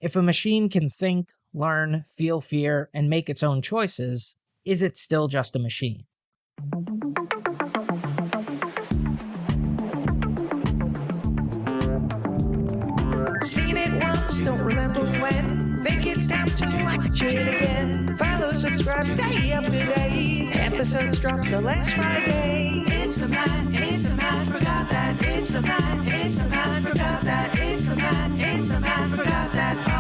If a machine can think, learn, feel fear, and make its own choices, is it still just a machine? Seen it once, don't remember when. Think it's time to watch it again. Follow, subscribe, stay up to date. Episodes drop the last Friday. It's a Matt, forgot that. It's a Matt, forgot that. It's a Matt, forgot that podcast.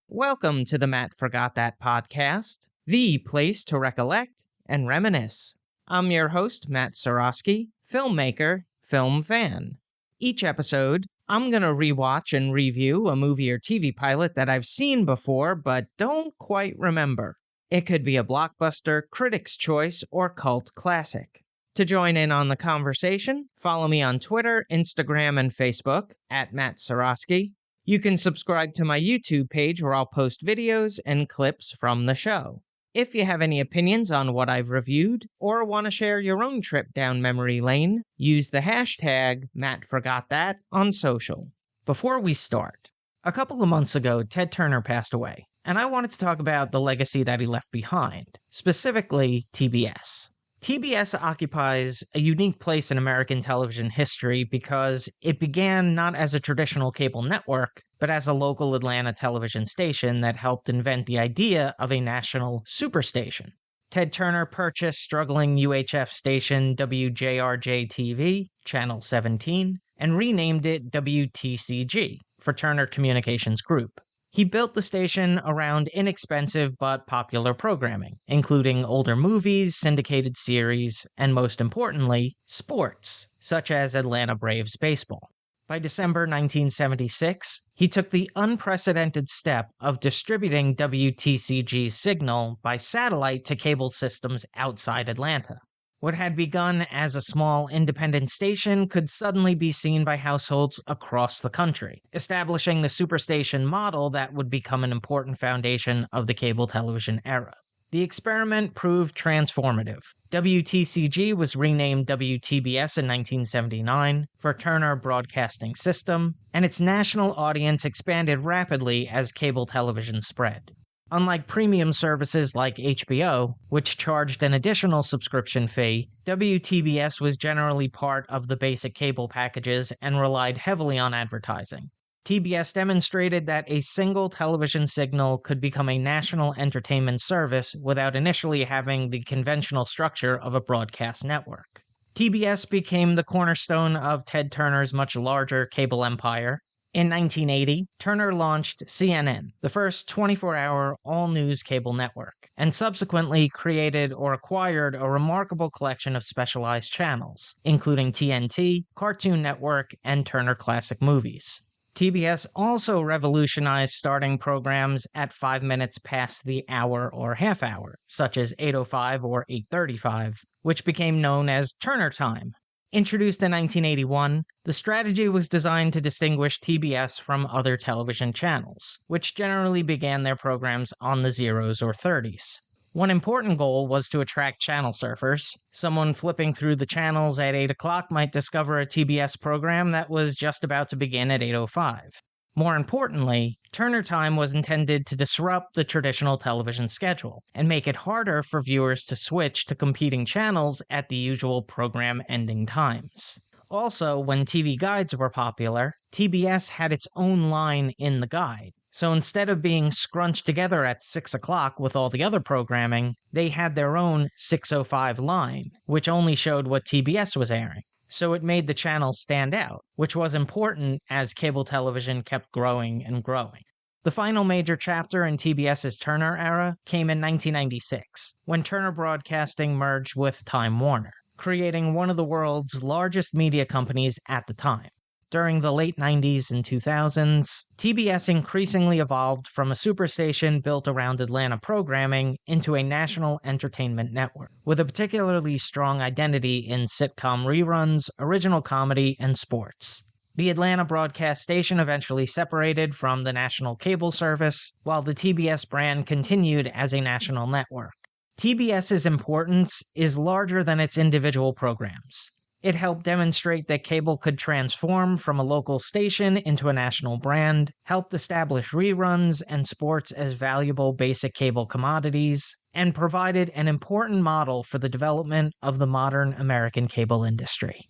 Welcome to the Matt Forgot That podcast, the place to recollect and reminisce. I'm your host, Matt Seroski, filmmaker, film fan. Each episode, I'm going to rewatch and review a movie or TV pilot that I've seen before but don't quite remember. It could be a blockbuster, critic's choice, or cult classic. To join in on the conversation, follow me on Twitter, Instagram, and Facebook at Matt Seroski. You can subscribe to my YouTube page where I'll post videos and clips from the show. If you have any opinions on what I've reviewed, or want to share your own trip down memory lane, use the hashtag MattForgotThat on social. Before we start, a couple of months ago, Ted Turner passed away, and I wanted to talk about the legacy that he left behind, specifically TBS. TBS occupies a unique place in American television history because it began not as a traditional cable network, but as a local Atlanta television station that helped invent the idea of a national superstation. Ted Turner purchased struggling UHF station WJRJ-TV, Channel 17, and renamed it WTCG for Turner Communications Group. He built the station around inexpensive but popular programming, including older movies, syndicated series, and most importantly, sports, such as Atlanta Braves baseball. By December 1976, he took the unprecedented step of distributing WTCG's signal by satellite to cable systems outside Atlanta. What had begun as a small independent station could suddenly be seen by households across the country, establishing the superstation model that would become an important foundation of the cable television era. The experiment proved transformative. WTCG was renamed WTBS in 1979 for Turner Broadcasting System, and its national audience expanded rapidly as cable television spread. Unlike premium services like HBO, which charged an additional subscription fee, WTBS was generally part of the basic cable packages and relied heavily on advertising. TBS demonstrated that a single television signal could become a national entertainment service without initially having the conventional structure of a broadcast network. TBS became the cornerstone of Ted Turner's much larger cable empire. In 1980, Turner launched CNN, the first 24-hour all-news cable network, and subsequently created or acquired a remarkable collection of specialized channels, including TNT, Cartoon Network, and Turner Classic Movies. TBS also revolutionized starting programs at 5 minutes past the hour or half hour, such as 8:05 or 8:35, which became known as Turner Time. Introduced in 1981, the strategy was designed to distinguish TBS from other television channels, which generally began their programs on the zeros or 30s. One important goal was to attract channel surfers. Someone flipping through the channels at 8 o'clock might discover a TBS program that was just about to begin at 8:05. More importantly, Turner Time was intended to disrupt the traditional television schedule and make it harder for viewers to switch to competing channels at the usual program ending times. Also, when TV guides were popular, TBS had its own line in the guide. So instead of being scrunched together at 6 o'clock with all the other programming, they had their own 6:05 line, which only showed what TBS was airing. So it made the channel stand out, which was important as cable television kept growing and growing. The final major chapter in TBS's Turner era came in 1996, when Turner Broadcasting merged with Time Warner, creating one of the world's largest media companies at the time. During the late 90s and 2000s, TBS increasingly evolved from a superstation built around Atlanta programming into a national entertainment network, with a particularly strong identity in sitcom reruns, original comedy, and sports. The Atlanta broadcast station eventually separated from the national cable service, while the TBS brand continued as a national network. TBS's importance is larger than its individual programs. It helped demonstrate that cable could transform from a local station into a national brand, helped establish reruns and sports as valuable basic cable commodities, and provided an important model for the development of the modern American cable industry.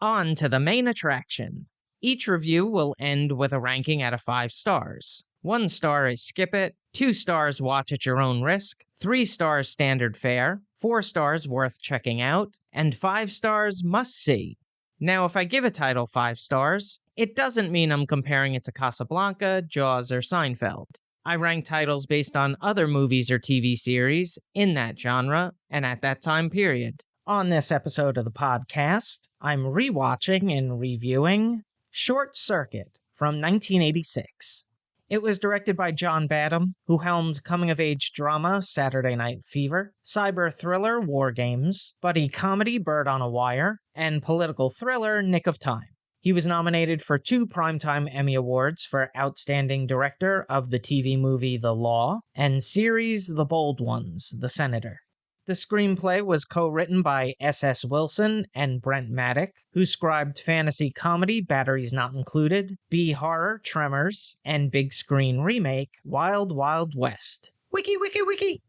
On to the main attraction. Each review will end with a ranking out of 5 stars. 1 star is skip it, 2 stars watch at your own risk, 3 stars standard fare, 4 stars worth checking out, and 5 stars must see. Now, if I give a title 5 stars, it doesn't mean I'm comparing it to Casablanca, Jaws, or Seinfeld. I rank titles based on other movies or TV series in that genre and at that time period. On this episode of the podcast, I'm rewatching and reviewing Short Circuit from 1986. It was directed by John Badham, who helmed coming-of-age drama Saturday Night Fever, cyber thriller War Games, buddy comedy Bird on a Wire, and political thriller Nick of Time. He was nominated for 2 Primetime Emmy Awards for Outstanding Director of the TV movie The Law, and series The Bold Ones, The Senator. The screenplay was co-written by S.S. Wilson and Brent Maddock, who scribed fantasy comedy Batteries Not Included, B-horror Tremors, and big screen remake Wild Wild West. Wiki, wiki, wiki!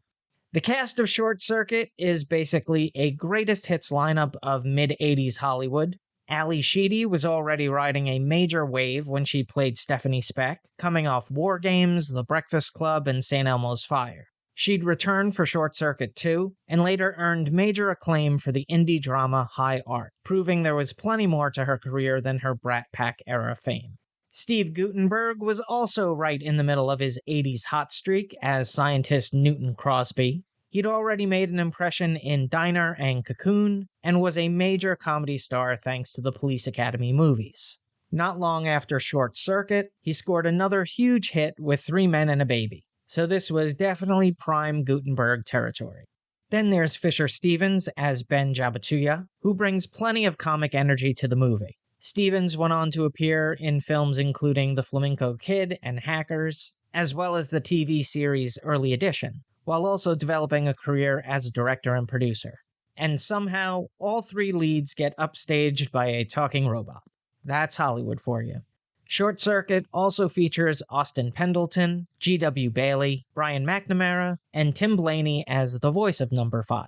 The cast of Short Circuit is basically a greatest hits lineup of mid-80s Hollywood. Ali Sheedy was already riding a major wave when she played Stephanie Speck, coming off War Games, The Breakfast Club, and St. Elmo's Fire. She'd returned for Short Circuit 2, and later earned major acclaim for the indie drama High Art, proving there was plenty more to her career than her Brat Pack-era fame. Steve Guttenberg was also right in the middle of his 80s hot streak as scientist Newton Crosby. He'd already made an impression in Diner and Cocoon, and was a major comedy star thanks to the Police Academy movies. Not long after Short Circuit, he scored another huge hit with 3 Men and a Baby. So this was definitely prime Guttenberg territory. Then there's Fisher Stevens as Ben Jabatuya, who brings plenty of comic energy to the movie. Stevens went on to appear in films including The Flamenco Kid and Hackers, as well as the TV series Early Edition, while also developing a career as a director and producer. And somehow, all 3 leads get upstaged by a talking robot. That's Hollywood for you. Short Circuit also features Austin Pendleton, G.W. Bailey, Brian McNamara, and Tim Blaney as the voice of Number 5.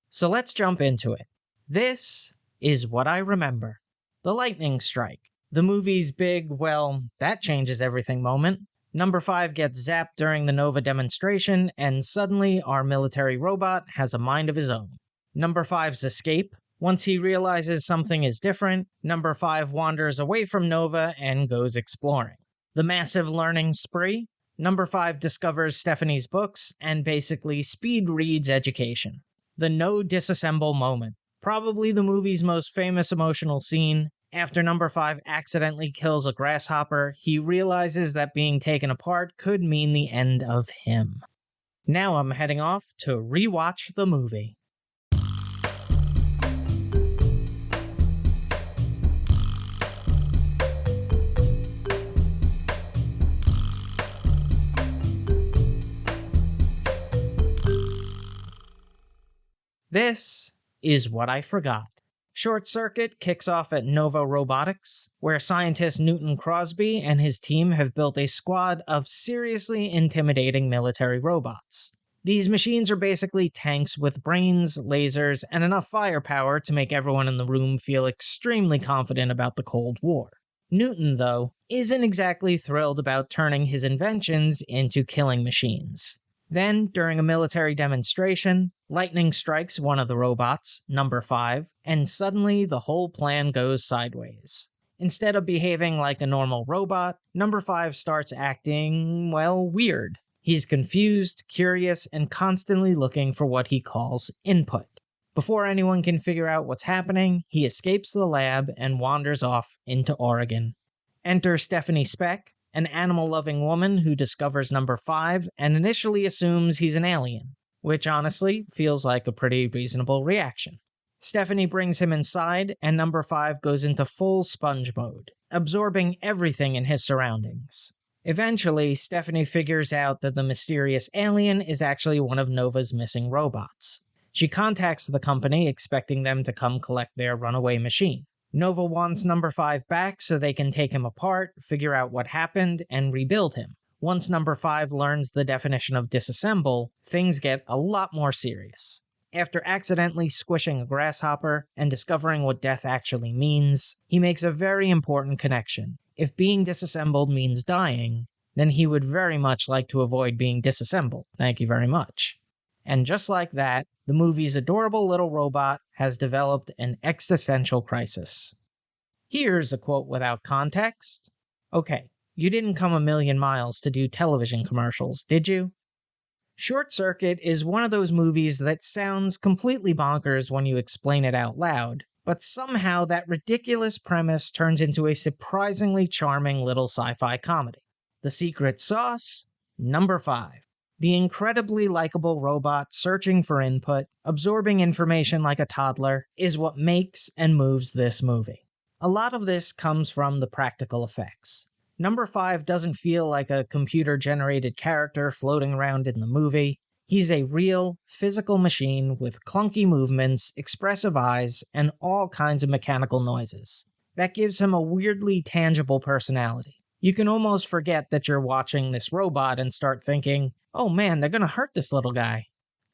So let's jump into it. This is what I remember. The lightning strike. The movie's big, well, that changes everything moment. Number 5 gets zapped during the Nova demonstration, and suddenly our military robot has a mind of his own. Number 5's escape. Once he realizes something is different, Number 5 wanders away from Nova and goes exploring. The massive learning spree. Number 5 discovers Stephanie's books and basically speed reads education. The no disassemble moment. Probably the movie's most famous emotional scene. After Number 5 accidentally kills a grasshopper, he realizes that being taken apart could mean the end of him. Now I'm heading off to rewatch the movie. This is what I forgot. Short Circuit kicks off at Nova Robotics, where scientist Newton Crosby and his team have built a squad of seriously intimidating military robots. These machines are basically tanks with brains, lasers, and enough firepower to make everyone in the room feel extremely confident about the Cold War. Newton, though, isn't exactly thrilled about turning his inventions into killing machines. Then, during a military demonstration, lightning strikes one of the robots, Number 5, and suddenly the whole plan goes sideways. Instead of behaving like a normal robot, Number 5 starts acting, well, weird. He's confused, curious, and constantly looking for what he calls input. Before anyone can figure out what's happening, he escapes the lab and wanders off into Oregon. Enter Stephanie Speck, an animal-loving woman who discovers Number 5 and initially assumes he's an alien, which honestly feels like a pretty reasonable reaction. Stephanie brings him inside, and Number 5 goes into full sponge mode, absorbing everything in his surroundings. Eventually, Stephanie figures out that the mysterious alien is actually one of Nova's missing robots. She contacts the company expecting them to come collect their runaway machine. Nova wants Number 5 back so they can take him apart, figure out what happened, and rebuild him. Once Number 5 learns the definition of disassemble, things get a lot more serious. After accidentally squishing a grasshopper and discovering what death actually means, he makes a very important connection. If being disassembled means dying, then he would very much like to avoid being disassembled. Thank you very much. And just like that, the movie's adorable little robot has developed an existential crisis. Here's a quote without context. Okay, you didn't come a million miles to do television commercials, did you? Short Circuit is one of those movies that sounds completely bonkers when you explain it out loud, but somehow that ridiculous premise turns into a surprisingly charming little sci-fi comedy. The secret sauce? Number 5. The incredibly likable robot searching for input, absorbing information like a toddler, is what makes and moves this movie. A lot of this comes from the practical effects. Number 5 doesn't feel like a computer-generated character floating around in the movie. He's a real, physical machine with clunky movements, expressive eyes, and all kinds of mechanical noises. That gives him a weirdly tangible personality. You can almost forget that you're watching this robot and start thinking, oh man, they're gonna hurt this little guy.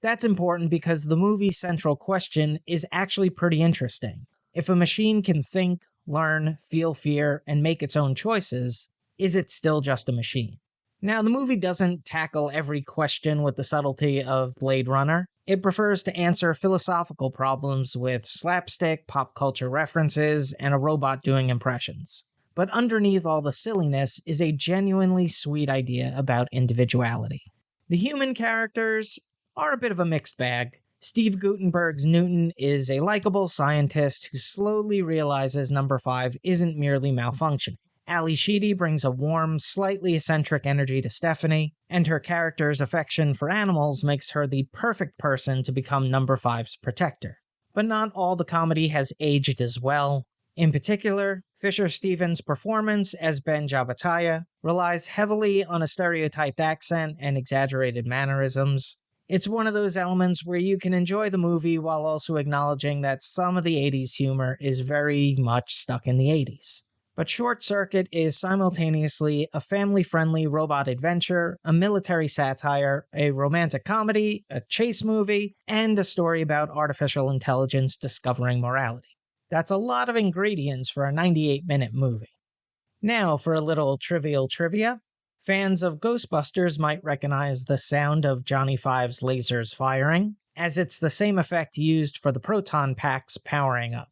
That's important because the movie's central question is actually pretty interesting. If a machine can think, learn, feel fear, and make its own choices, is it still just a machine? Now, the movie doesn't tackle every question with the subtlety of Blade Runner. It prefers to answer philosophical problems with slapstick, pop culture references, and a robot doing impressions. But underneath all the silliness is a genuinely sweet idea about individuality. The human characters are a bit of a mixed bag. Steve Guttenberg's Newton is a likable scientist who slowly realizes Number 5 isn't merely malfunctioning. Ali Sheedy brings a warm, slightly eccentric energy to Stephanie, and her character's affection for animals makes her the perfect person to become Number 5's protector. But not all the comedy has aged as well. In particular, Fisher Stevens' performance as Ben Jabataya relies heavily on a stereotyped accent and exaggerated mannerisms. It's one of those elements where you can enjoy the movie while also acknowledging that some of the 80s humor is very much stuck in the 80s. But Short Circuit is simultaneously a family-friendly robot adventure, a military satire, a romantic comedy, a chase movie, and a story about artificial intelligence discovering morality. That's a lot of ingredients for a 98-minute movie. Now for a little trivial trivia. Fans of Ghostbusters might recognize the sound of Johnny Five's lasers firing, as it's the same effect used for the proton packs powering up.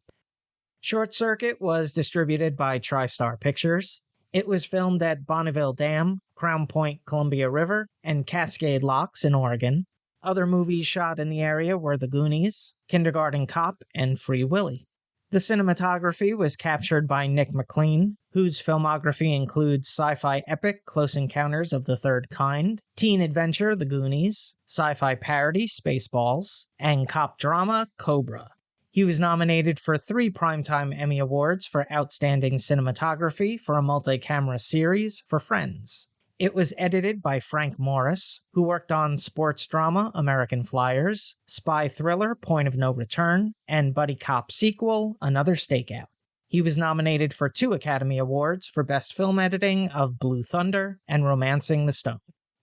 Short Circuit was distributed by TriStar Pictures. It was filmed at Bonneville Dam, Crown Point Columbia River, and Cascade Locks in Oregon. Other movies shot in the area were The Goonies, Kindergarten Cop, and Free Willy. The cinematography was captured by Nick McLean, whose filmography includes sci-fi epic Close Encounters of the Third Kind, teen adventure The Goonies, sci-fi parody Spaceballs, and cop drama Cobra. He was nominated for 3 Primetime Emmy Awards for Outstanding Cinematography for a multi-camera series for Friends. It was edited by Frank Morris, who worked on sports drama American Flyers, spy thriller Point of No Return, and buddy cop sequel Another Stakeout. He was nominated for 2 Academy Awards for Best Film Editing of Blue Thunder and Romancing the Stone.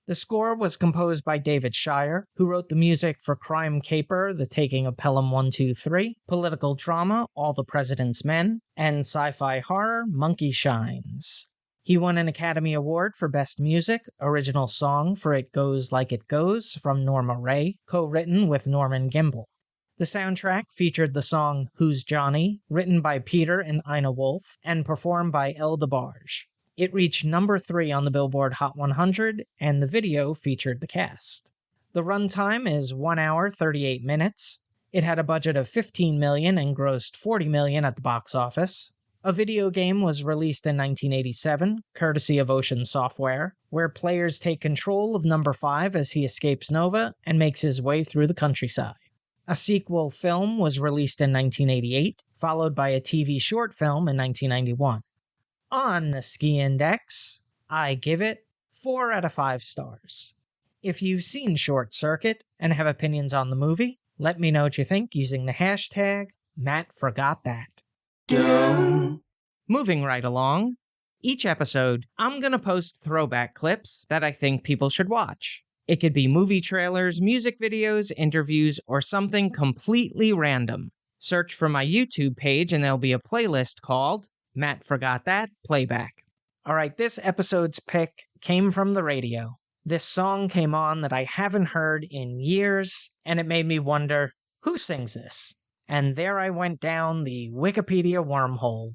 The score was composed by David Shire, who wrote the music for Crime Caper, The Taking of Pelham 123, political drama All the President's Men, and sci-fi horror Monkey Shines. He won an Academy Award for Best Music, Original Song for It Goes Like It Goes from Norma Ray, co-written with Norman Gimbel. The soundtrack featured the song Who's Johnny, written by Peter and Ina Wolf, and performed by El DeBarge. It reached number 3 on the Billboard Hot 100, and the video featured the cast. The runtime is 1 hour 38 minutes. It had a budget of $15 million and grossed $40 million at the box office. A video game was released in 1987, courtesy of Ocean Software, where players take control of Number 5 as he escapes Nova and makes his way through the countryside. A sequel film was released in 1988, followed by a TV short film in 1991. On the Ski Index, I give it 4 out of 5 stars. If you've seen Short Circuit and have opinions on the movie, Let me know what you think using the hashtag #MattForgotThat. Moving right along, each episode, I'm going to post throwback clips that I think people should watch. It could be movie trailers, music videos, interviews, or something completely random. Search for my YouTube page and there'll be a playlist called Matt Forgot That Playback. Alright, this episode's pick came from the radio. This song came on that I haven't heard in years, and it made me wonder, who sings this? And there I went down the Wikipedia wormhole.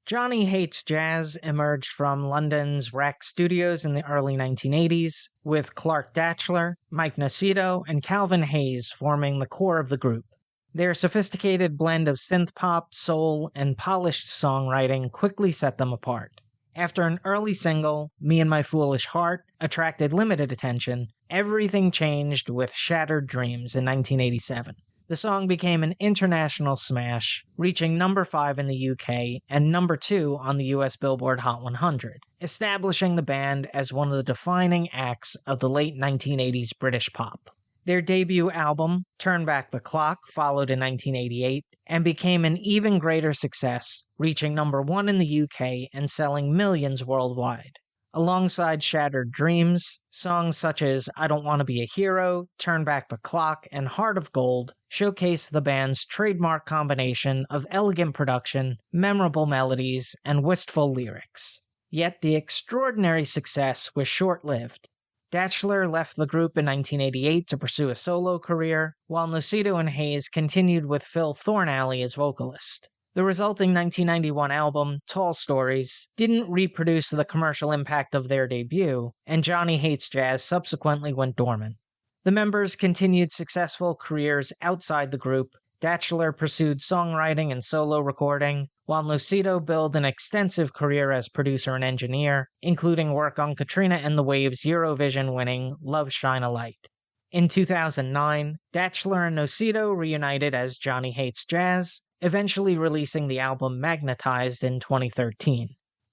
Johnny Hates Jazz emerged from London's Rack Studios in the early 1980s, with Clark Datchler, Mike Nocito, and Calvin Hayes forming the core of the group. Their sophisticated blend of synth-pop, soul, and polished songwriting quickly set them apart. After an early single, Me and My Foolish Heart, attracted limited attention, everything changed with Shattered Dreams in 1987. The song became an international smash, reaching number 5 in the UK and number 2 on the US Billboard Hot 100, establishing the band as one of the defining acts of the late 1980s British pop. Their debut album, Turn Back the Clock, followed in 1988 and became an even greater success, reaching number 1 in the UK and selling millions worldwide. Alongside Shattered Dreams, songs such as I Don't Want to Be a Hero, Turn Back the Clock, and Heart of Gold showcase the band's trademark combination of elegant production, memorable melodies, and wistful lyrics. Yet the extraordinary success was short-lived. Datchler left the group in 1988 to pursue a solo career, while Nocito and Hayes continued with Phil Thornalley as vocalist. The resulting 1991 album, Tall Stories, didn't reproduce the commercial impact of their debut, and Johnny Hates Jazz subsequently went dormant. The members continued successful careers outside the group. Datchler pursued songwriting and solo recording, while Nocito built an extensive career as producer and engineer, including work on Katrina and the Waves' Eurovision-winning Love Shine a Light. In 2009, Datchler and Nocito reunited as Johnny Hates Jazz, eventually releasing the album Magnetized in 2013.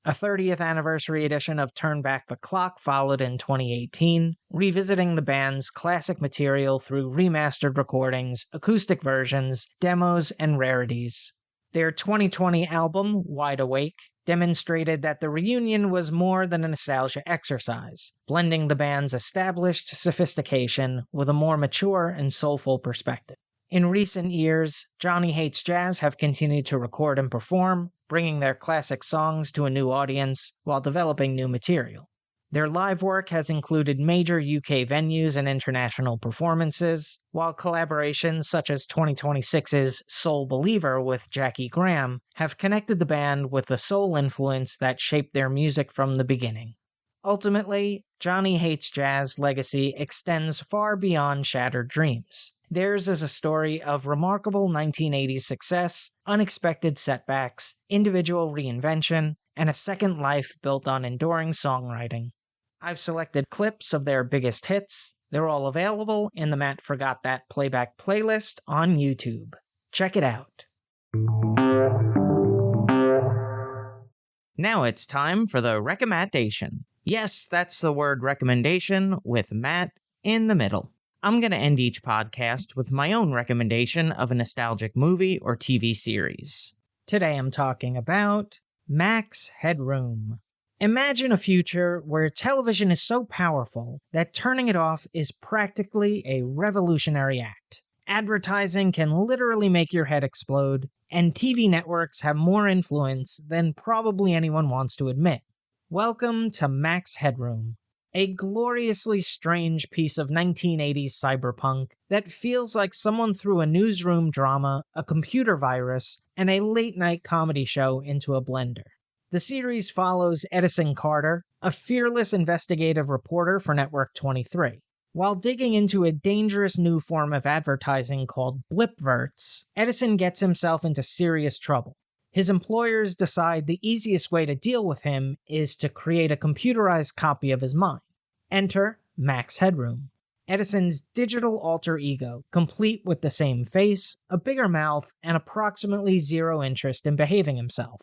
A 30th anniversary edition of Turn Back the Clock followed in 2018, revisiting the band's classic material through remastered recordings, acoustic versions, demos, and rarities. Their 2020 album, Wide Awake, demonstrated that the reunion was more than a nostalgia exercise, blending the band's established sophistication with a more mature and soulful perspective. In recent years, Johnny Hates Jazz have continued to record and perform, bringing their classic songs to a new audience while developing new material. Their live work has included major UK venues and international performances, while collaborations such as 2026's Soul Believer with Jackie Graham have connected the band with the soul influence that shaped their music from the beginning. Ultimately, Johnny Hates Jazz legacy extends far beyond Shattered Dreams. Theirs is a story of remarkable 1980s success, unexpected setbacks, individual reinvention, and a second life built on enduring songwriting. I've selected clips of their biggest hits. They're all available in the Matt Forgot That Playback playlist on YouTube. Check it out. Now it's time for the recommendation. Yes, that's the word recommendation with Matt in the middle. I'm going to end each podcast with my own recommendation of a nostalgic movie or TV series. Today I'm talking about Max Headroom. Imagine a future where television is so powerful that turning it off is practically a revolutionary act. Advertising can literally make your head explode, and TV networks have more influence than probably anyone wants to admit. Welcome to Max Headroom, a gloriously strange piece of 1980s cyberpunk that feels like someone threw a newsroom drama, a computer virus, and a late-night comedy show into a blender. The series follows Edison Carter, a fearless investigative reporter for Network 23. While digging into a dangerous new form of advertising called blipverts, Edison gets himself into serious trouble. His employers decide the easiest way to deal with him is to create a computerized copy of his mind. Enter Max Headroom, Edison's digital alter ego, complete with the same face, a bigger mouth, and approximately zero interest in behaving himself.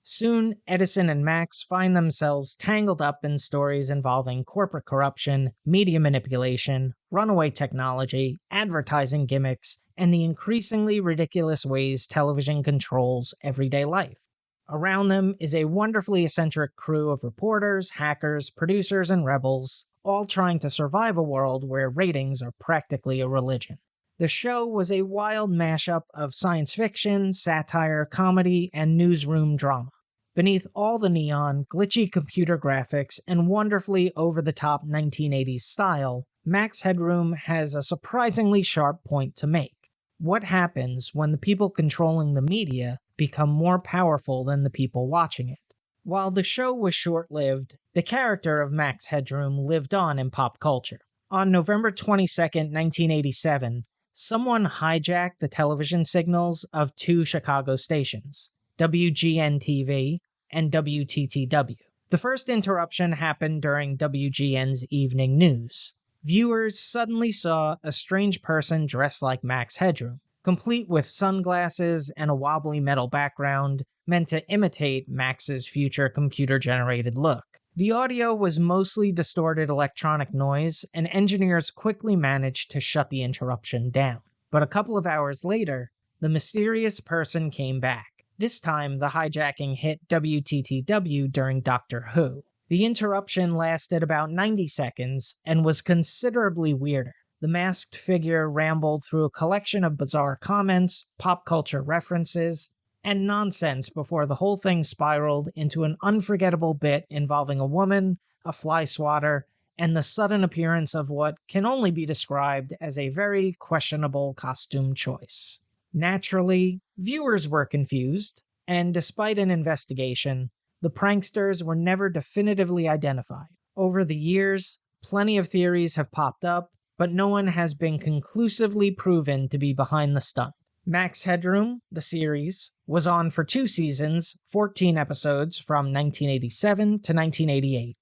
Soon, Edison and Max find themselves tangled up in stories involving corporate corruption, media manipulation, runaway technology, advertising gimmicks, and the increasingly ridiculous ways television controls everyday life. Around them is a wonderfully eccentric crew of reporters, hackers, producers, and rebels, all trying to survive a world where ratings are practically a religion. The show was a wild mashup of science fiction, satire, comedy, and newsroom drama. Beneath all the neon, glitchy computer graphics, and wonderfully over-the-top 1980s style, Max Headroom has a surprisingly sharp point to make. What happens when the people controlling the media become more powerful than the people watching it? While the show was short-lived, the character of Max Headroom lived on in pop culture. On November 22, 1987, someone hijacked the television signals of two Chicago stations, WGN-TV and WTTW. The first interruption happened during WGN's evening news. Viewers suddenly saw a strange person dressed like Max Headroom, complete with sunglasses and a wobbly metal background meant to imitate Max's future computer-generated look. The audio was mostly distorted electronic noise, and engineers quickly managed to shut the interruption down. But a couple of hours later, the mysterious person came back. This time, the hijacking hit WTTW during Doctor Who. The interruption lasted about 90 seconds and was considerably weirder. The masked figure rambled through a collection of bizarre comments, pop culture references, and nonsense before the whole thing spiraled into an unforgettable bit involving a woman, a fly swatter, and the sudden appearance of what can only be described as a very questionable costume choice. Naturally, viewers were confused, and despite an investigation, the pranksters were never definitively identified. Over the years, plenty of theories have popped up, but no one has been conclusively proven to be behind the stunt. Max Headroom, the series, was on for 2 seasons, 14 episodes from 1987 to 1988.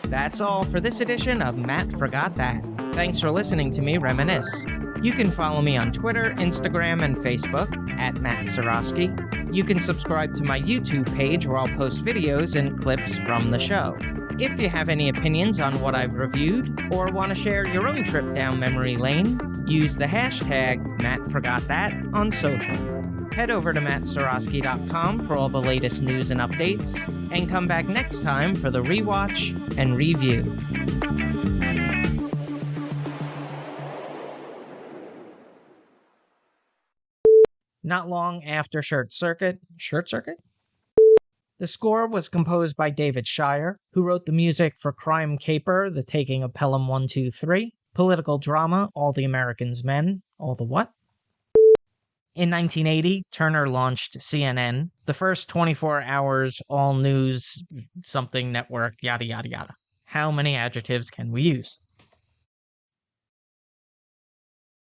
That's all for this edition of Matt Forgot That. Thanks for listening to me reminisce. You can follow me on Twitter, Instagram, and Facebook at Matt Seroski. You can subscribe to my YouTube page where I'll post videos and clips from the show. If you have any opinions on what I've reviewed, or want to share your own trip down memory lane, use the hashtag MattForgotThat on social. Head over to mattseroski.com for all the latest news and updates, and come back next time for the rewatch and review. Not long after Short Circuit? The score was composed by David Shire, who wrote the music for Crime Caper, The Taking of Pelham 123, political drama, All the Americans Men, All the What? In 1980, Turner launched CNN, the first 24 hours all news something network, yada yada yada. How many adjectives can we use?